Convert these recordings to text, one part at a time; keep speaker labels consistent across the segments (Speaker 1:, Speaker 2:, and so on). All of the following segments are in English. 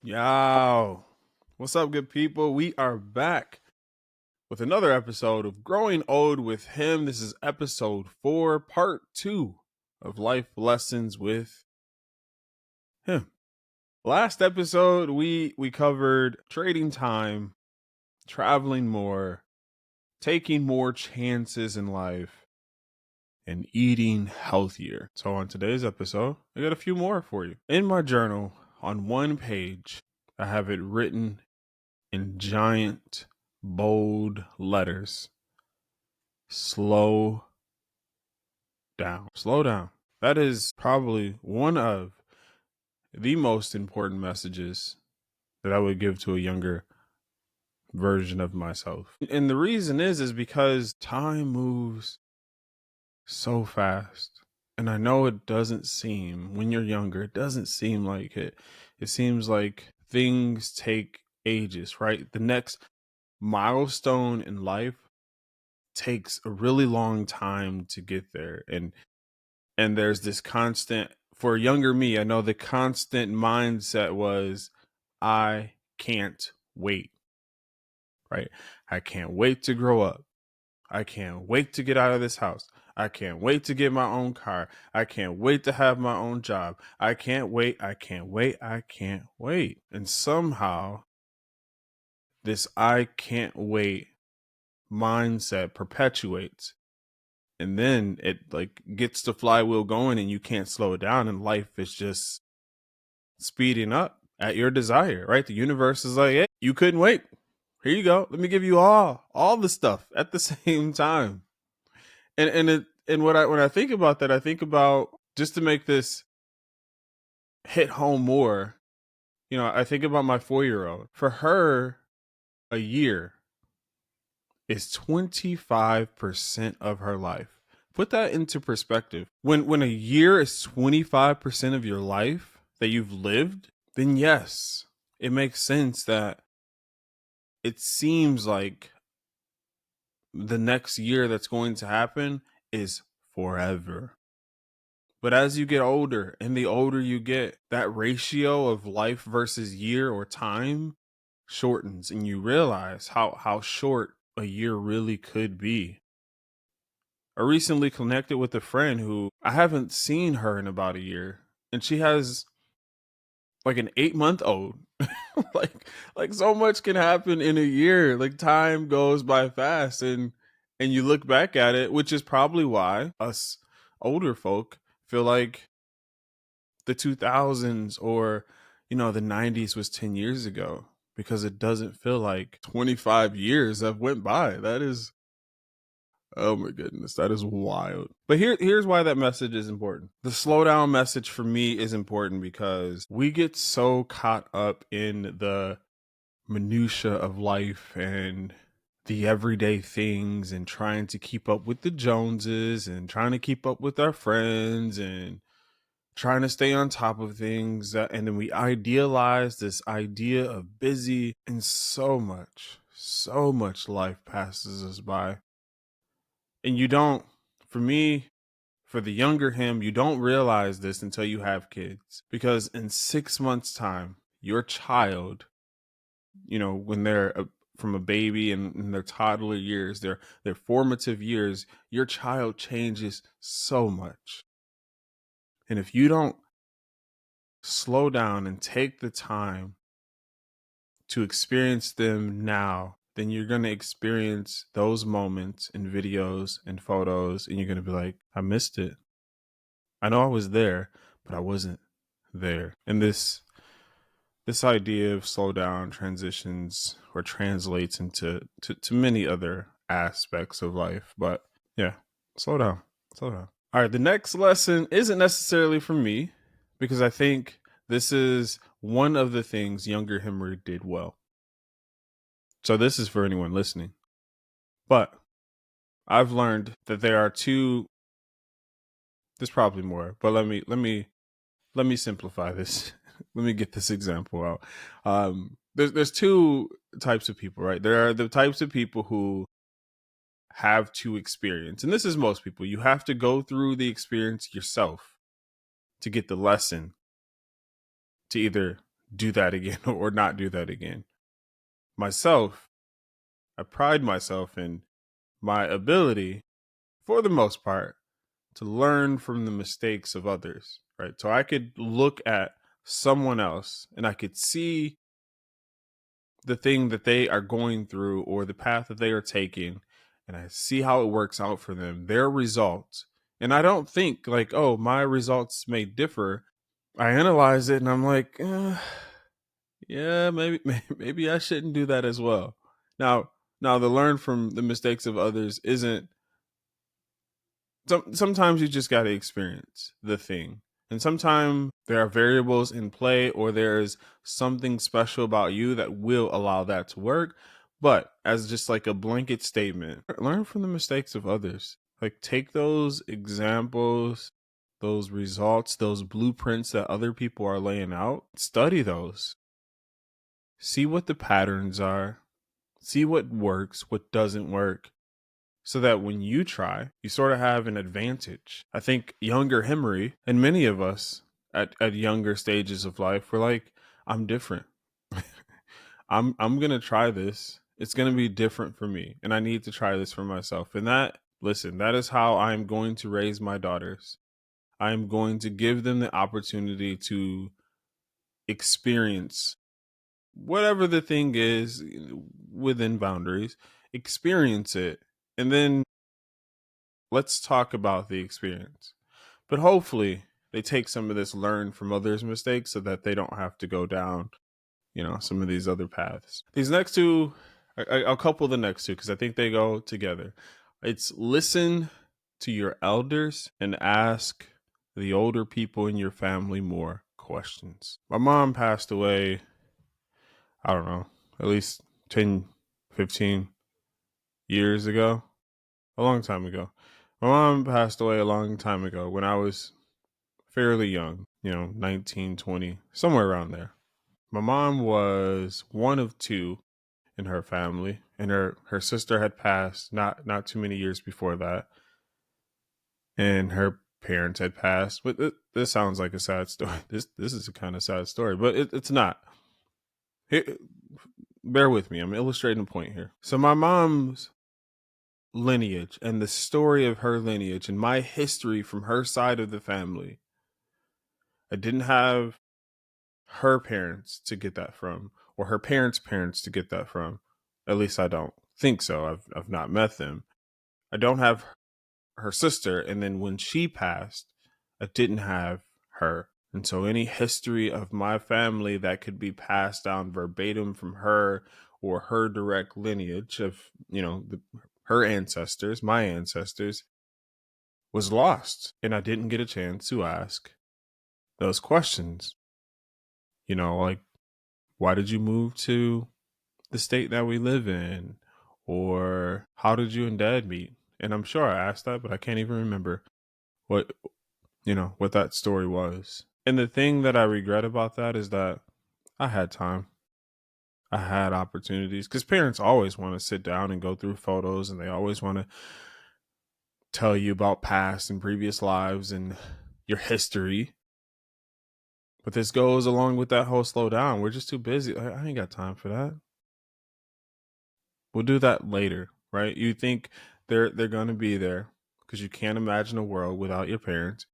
Speaker 1: Yo, what's up, good people? We are back with another episode of Growing Old with Him. This is episode 4, part 2 of Life Lessons with Him. Last episode, we covered trading time, traveling more, taking more chances in life, and eating healthier. So on today's episode, I got a few more for you. In my journal, on one page, I have it written in giant, bold letters. Slow down. Slow down. That is probably one of the most important messages that I would give to a younger version of myself. And the reason is because time moves so fast. And I know it doesn't seem, when you're younger, it doesn't seem like it. It seems like things take ages, right? The next milestone in life takes a really long time to get there. And there's this constant, for younger me, I know the constant mindset was, I can't wait, right? I can't wait to grow up. I can't wait to get out of this house. I can't wait to get my own car. I can't wait to have my own job. I can't wait. I can't wait. I can't wait. And somehow this I can't wait mindset perpetuates. And then it like gets the flywheel going and you can't slow it down, and life is just speeding up at your desire, right? The universe is like, hey, you couldn't wait. Here you go. Let me give you all the stuff at the same time. And when I think about that, I think about, just to make this hit home more, I think about my 4-year-old. For her, a year is 25% of her life. Put that into perspective. When a year is 25% of your life that you've lived, then yes, it makes sense that it seems like the next year that's going to happen is forever. But as you get older, and the older you get, that ratio of life versus year or time shortens, and you realize how short a year really could be. I recently connected with a friend who I haven't seen her in about a year, and she has like an 8-month-old. like so much can happen in a year. Like time goes by fast, and you look back at it, which is probably why us older folk feel like the 2000s or the 90s was 10 years ago, because it doesn't feel like 25 years have went by. That is, oh my goodness, that is wild. But here's why that message is important. The slowdown message for me is important because we get so caught up in the minutia of life and the everyday things, and trying to keep up with the Joneses, and trying to keep up with our friends, and trying to stay on top of things. And then we idealize this idea of busy, and so much life passes us by. And you don't, for me, for the younger him, you don't realize this until you have kids. Because in 6 months' time, your child, when they're from a baby and in their toddler years, their formative years, your child changes so much. And if you don't slow down and take the time to experience them now, then you're going to experience those moments in videos and photos, and you're going to be like, I missed it. I know I was there, but I wasn't there. And this idea of slow down transitions or translates into to many other aspects of life. But yeah, slow down. All right, the next lesson isn't necessarily for me, because I think this is one of the things younger Himmer did well. So this is for anyone listening. But I've learned that there are two, there's probably more, but let me simplify this. Let me get this example out. There's two types of people, right? There are the types of people who have to experience, and this is most people. You have to go through the experience yourself to get the lesson, to either do that again or not do that again. Myself, I pride myself in my ability, for the most part, to learn from the mistakes of others, right? So I could look at someone else and I could see the thing that they are going through or the path that they are taking, and I see how it works out for them, their results. And I don't think like, oh, my results may differ. I analyze it and I'm like, yeah, maybe maybe I shouldn't do that as well. Now, now the learn from the mistakes of others isn't sometimes you just got to experience the thing. And sometimes there are variables in play or there's something special about you that will allow that to work. But as just like a blanket statement, learn from the mistakes of others. Like take those examples, those results, those blueprints that other people are laying out, study those. See what the patterns are, see what works, what doesn't work, so that when you try, you sort of have an advantage. I think younger Henry and many of us at younger stages of life, we're like, I'm different. I'm gonna try this. It's gonna be different for me, and I need to try this for myself. And that, listen, that is how I'm going to raise my daughters. I'm going to give them the opportunity to experience whatever the thing is within boundaries, experience it, and then let's talk about the experience. But hopefully they take some of this learned from others' mistakes so that they don't have to go down, some of these other paths. These next two, I'll couple the next two because I think they go together. It's listen to your elders and ask the older people in your family more questions. My mom passed away, I don't know, at least 10, 15 years ago, a long time ago. My mom passed away a long time ago when I was fairly young, 19, 20, somewhere around there. My mom was one of two in her family, and her sister had passed not too many years before that, and her parents had passed. But this sounds like a sad story. This is a kind of sad story, but it's not. Bear with me. I'm illustrating a point here. So my mom's lineage and the story of her lineage and my history from her side of the family, I didn't have her parents to get that from, or her parents' parents to get that from. At least I don't think so. I've not met them. I don't have her sister, and then when she passed, I didn't have her. And so any history of my family that could be passed down verbatim from her or her direct lineage of, her ancestors, my ancestors, was lost. And I didn't get a chance to ask those questions. Like, why did you move to the state that we live in? Or how did you and dad meet? And I'm sure I asked that, but I can't even remember what what that story was. And the thing that I regret about that is that I had time. I had opportunities because parents always want to sit down and go through photos, and they always want to tell you about past and previous lives and your history. But this goes along with that whole slow down. We're just too busy. I ain't got time for that. We'll do that later, right? You think they're going to be there because you can't imagine a world without your parents.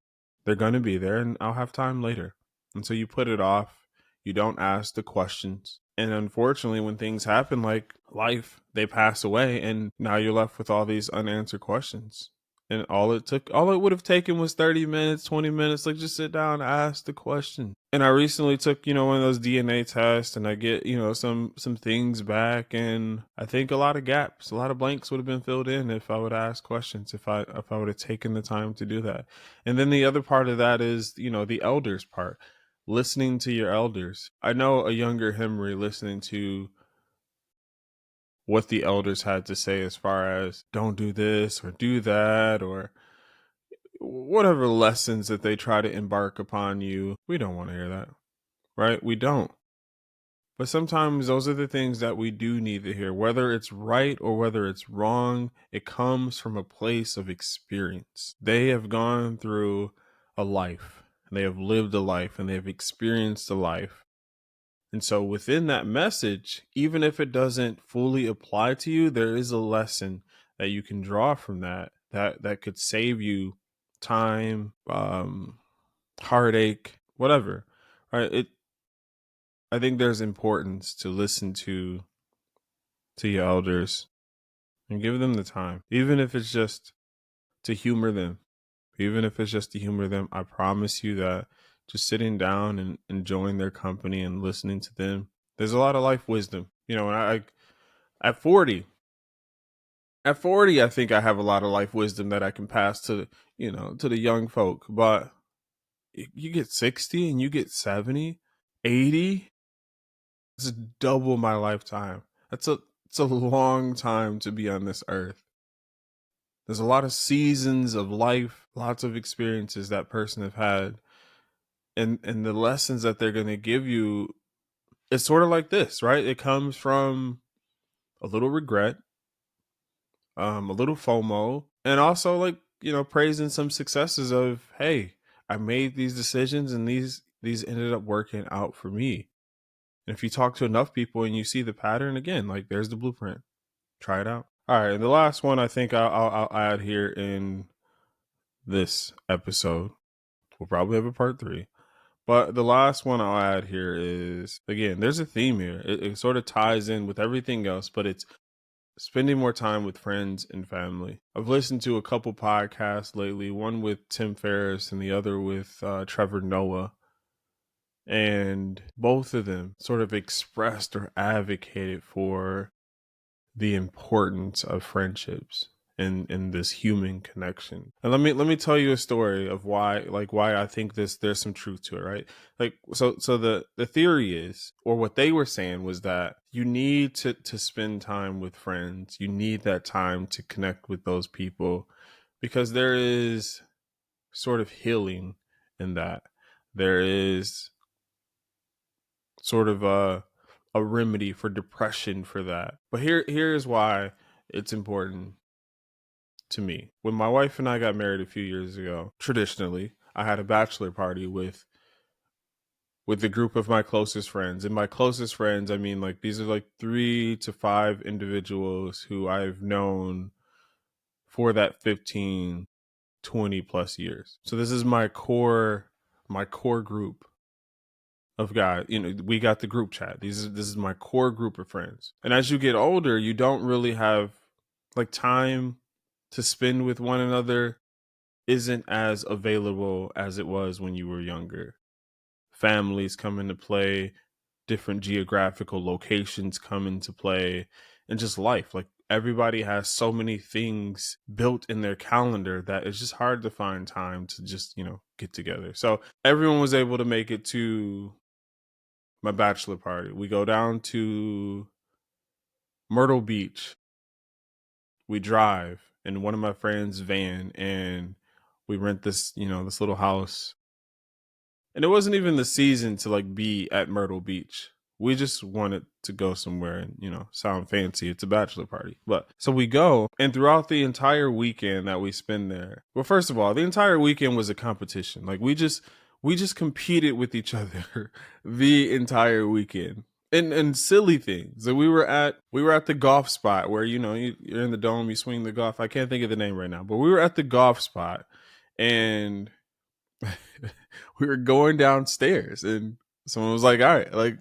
Speaker 1: They're going to be there, and I'll have time later. And so you put it off. You don't ask the questions. And unfortunately, when things happen like life, they pass away, and now you're left with all these unanswered questions. And all it would have taken was 30 minutes, 20 minutes. Like, just sit down, ask the question. And I recently took, one of those DNA tests, and I get, some things back. And I think a lot of gaps, a lot of blanks would have been filled in if I would ask questions, if I would have taken the time to do that. And then the other part of that is, the elders part, listening to your elders. I know a younger Henry listening to what the elders had to say as far as don't do this or do that or whatever lessons that they try to embark upon you. We don't want to hear that, right? We don't. But sometimes those are the things that we do need to hear, whether it's right or whether it's wrong. It comes from a place of experience. They have gone through a life, and they have lived a life, and they have experienced a life. And so within that message, even if it doesn't fully apply to you, there is a lesson that you can draw from that could save you time, heartache, whatever. Right? I think there's importance to listen to your elders and give them the time, even if it's just to humor them. Even if it's just to humor them, I promise you that just sitting down and enjoying their company and listening to them, there's a lot of life wisdom. You know, and at 40, at 40, I think I have a lot of life wisdom that I can pass to, to the young folk. But you get 60 and you get 70, 80, it's double my lifetime. It's a long time to be on this earth. There's a lot of seasons of life, lots of experiences that person have had. And the lessons that they're going to give you, it's sort of like this, right? It comes from a little regret, a little FOMO, and also like, praising some successes of, hey, I made these decisions and these ended up working out for me. And if you talk to enough people and you see the pattern again, like there's the blueprint. Try it out. All right, and the last one I think I'll add here in this episode. We'll probably have a part 3. But the last one I'll add here is, again, there's a theme here. It sort of ties in with everything else, but it's spending more time with friends and family. I've listened to a couple podcasts lately, one with Tim Ferriss and the other with Trevor Noah. And both of them sort of expressed or advocated for the importance of friendships and this human connection. And let me tell you a story of why I think there's some truth to it, right? Like so the theory is, or what they were saying was that you need to spend time with friends. You need that time to connect with those people because there is sort of healing in that. There is sort of a remedy for depression for that. But here's why it's important to me. When my wife and I got married a few years ago, traditionally, I had a bachelor party with the group of my closest friends. And my closest friends, I mean, like, these are like 3 to 5 individuals who I've known for that 15, 20 plus years. So this is my core group of guys. We got the group chat. This is my core group of friends. And as you get older, you don't really have like time to spend with one another isn't as available as it was when you were younger. Families come into play, different geographical locations come into play, and just life. Like everybody has so many things built in their calendar that it's just hard to find time to just, get together. So everyone was able to make it to my bachelor party. We go down to Myrtle Beach. We drive in one of my friends' van and we rent this, this little house. And it wasn't even the season to like be at Myrtle Beach. We just wanted to go somewhere and, sound fancy. It's a bachelor party. But so we go, and throughout the entire weekend that we spend there, well, first of all, the entire weekend was a competition. Like we just competed with each other the entire weekend. And silly things. So we were at the golf spot where, you're in the dome, you swing the golf. I can't think of the name right now, but we were at the golf spot and we were going downstairs and someone was like, all right, like,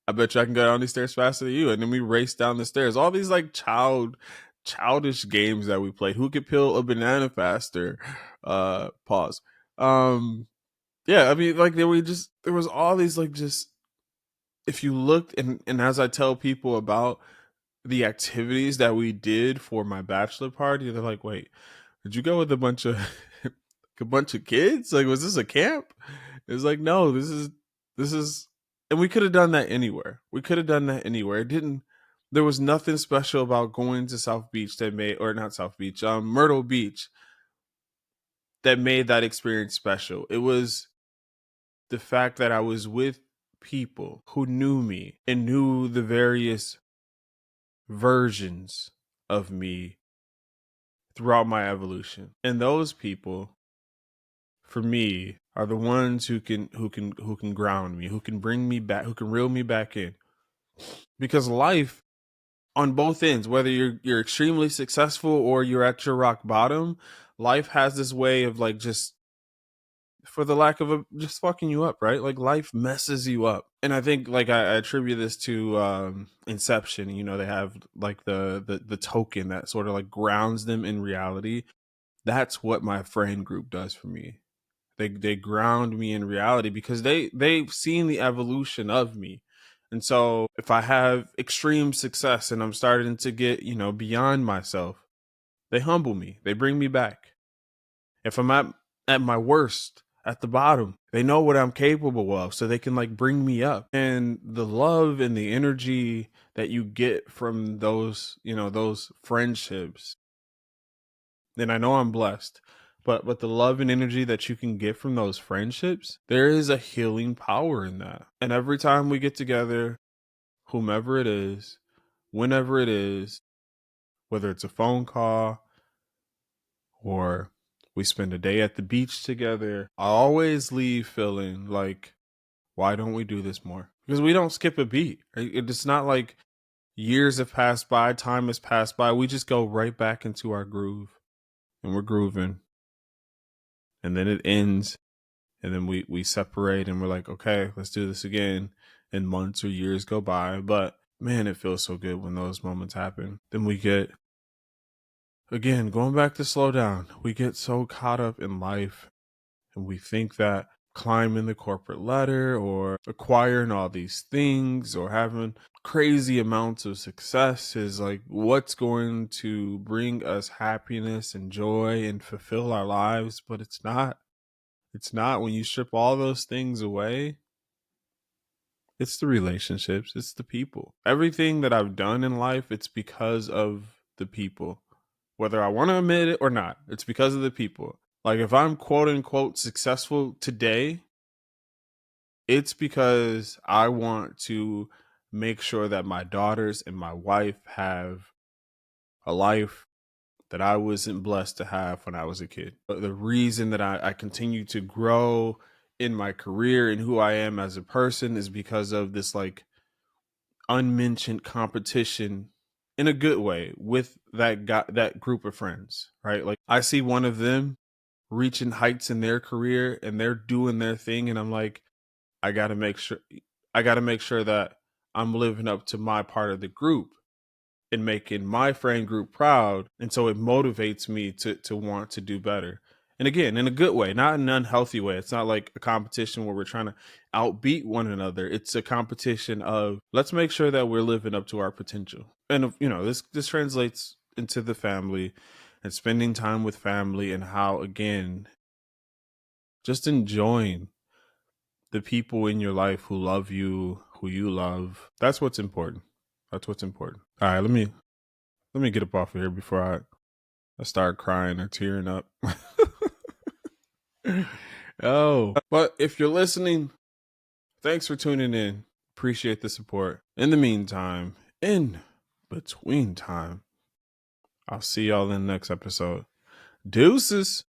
Speaker 1: I bet you I can go down these stairs faster than you. And then we raced down the stairs. All these like childish games that we played. Who could peel a banana faster? Pause. Yeah, I mean, like there was all these like just, if you looked and as I tell people about the activities that we did for my bachelor party, they're like, wait, did you go with a bunch of kids? Like, was this a camp? It's like, no, this is, and we could have done that anywhere. It didn't, there was nothing special about going to South Beach that made, or not South Beach, Myrtle Beach that made that experience special. It was the fact that I was with people who knew me and knew the various versions of me throughout my evolution. And those people, for me, are the ones who can ground me, who can bring me back, who can reel me back in. Because life on both ends, whether you're extremely successful or you're at your rock bottom, life has this way of like just, for the lack of a, just fucking you up, right? Like life messes you up. And I think like I attribute this to Inception. You know, they have like the token that sort of like grounds them in reality. That's what my friend group does for me. They ground me in reality because they've seen the evolution of me. And so if I have extreme success and I'm starting to get, beyond myself, they humble me. They bring me back. If I'm at my worst, at the bottom, they know what I'm capable of, so they can like bring me up. And the love and the energy that you get from those friendships, then I know I'm blessed. But the love and energy that you can get from those friendships, there is a healing power in that. And every time we get together, whomever it is, whenever it is, whether it's a phone call or we spend a day at the beach together, I always leave feeling like, why don't we do this more? Because we don't skip a beat. It's not like years have passed by, time has passed by. We just go right back into our groove and we're grooving. And then it ends. And then we separate and we're like, okay, let's do this again. And months or years go by. But man, it feels so good when those moments happen. Then we get, again, going back to slow down, we get so caught up in life and we think that climbing the corporate ladder or acquiring all these things or having crazy amounts of success is like what's going to bring us happiness and joy and fulfill our lives. But it's not. It's not. When you strip all those things away, it's the relationships, it's the people. Everything that I've done in life, it's because of the people. Whether I want to admit it or not, it's because of the people. Like if I'm quote unquote successful today, it's because I want to make sure that my daughters and my wife have a life that I wasn't blessed to have when I was a kid. But the reason that I continue to grow in my career and who I am as a person is because of this like unmentioned competition in a good way with that group of friends, right? Like I see one of them reaching heights in their career and they're doing their thing and I'm like, I got to make sure that I'm living up to my part of the group and making my friend group proud. And so it motivates me to want to do better. And again, in a good way, not in an unhealthy way. It's not like a competition where we're trying to outbeat one another. It's a competition of let's make sure that we're living up to our potential. And this translates into the family and spending time with family and how, again, just enjoying the people in your life who love you, who you love. That's what's important. That's what's important. All right, let me get up off of here before I start crying or tearing up. Oh, but if you're listening, thanks for tuning in. Appreciate the support. In the meantime, in between time, I'll see y'all in the next episode. Deuces.